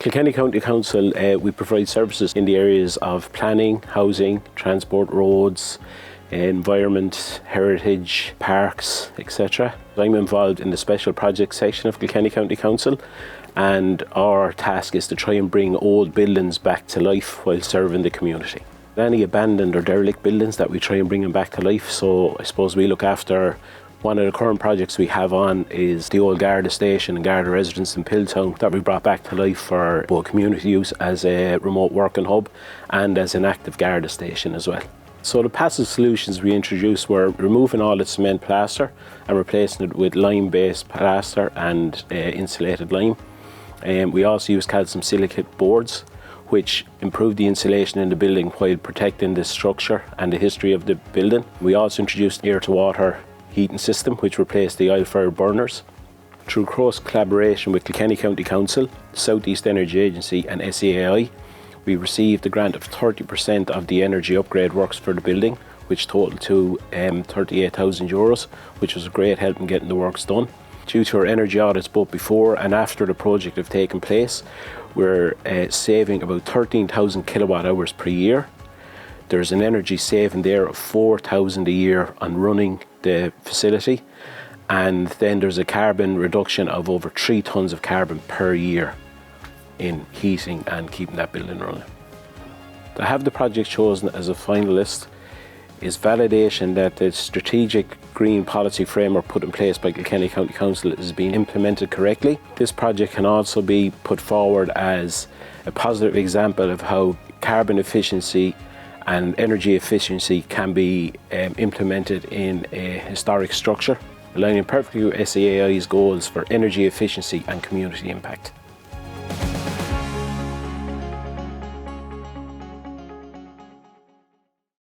Kilkenny County Council, we provide services in the areas of planning, housing, transport, roads, environment, heritage, parks, etc. I'm involved in the special projects section of Kilkenny County Council, and our task is to try and bring old buildings back to life while serving the community. Any abandoned or derelict buildings that we try and bring them back to life, so I suppose we look after. One of the current projects we have on is the old Garda Station and Garda residence in Piltown that we brought back to life for both community use as a remote working hub and as an active Garda station as well. So the passive solutions we introduced were removing all the cement plaster and replacing it with lime-based plaster and insulated lime. We also used calcium silicate boards, which improved the insulation in the building while protecting the structure and the history of the building. We also introduced air-to-water heating system, which replaced the oil-fired burners. Through close collaboration with Kilkenny County Council, South East Energy Agency and SEAI, we received a grant of 30% of the energy upgrade works for the building, which totaled to €38,000, which was a great help in getting the works done. Due to our energy audits both before and after the project have taken place, we're saving about 13,000 kilowatt hours per year. There's an energy saving there of 4,000 a year on running the facility, and then there's a carbon reduction of over 3 tonnes of carbon per year in heating and keeping that building running. To have the project chosen as a finalist is validation that the strategic green policy framework put in place by Kilkenny County Council is being implemented correctly. This project can also be put forward as a positive example of how carbon efficiency and energy efficiency can be implemented in a historic structure, aligning perfectly with SEAI's goals for energy efficiency and community impact.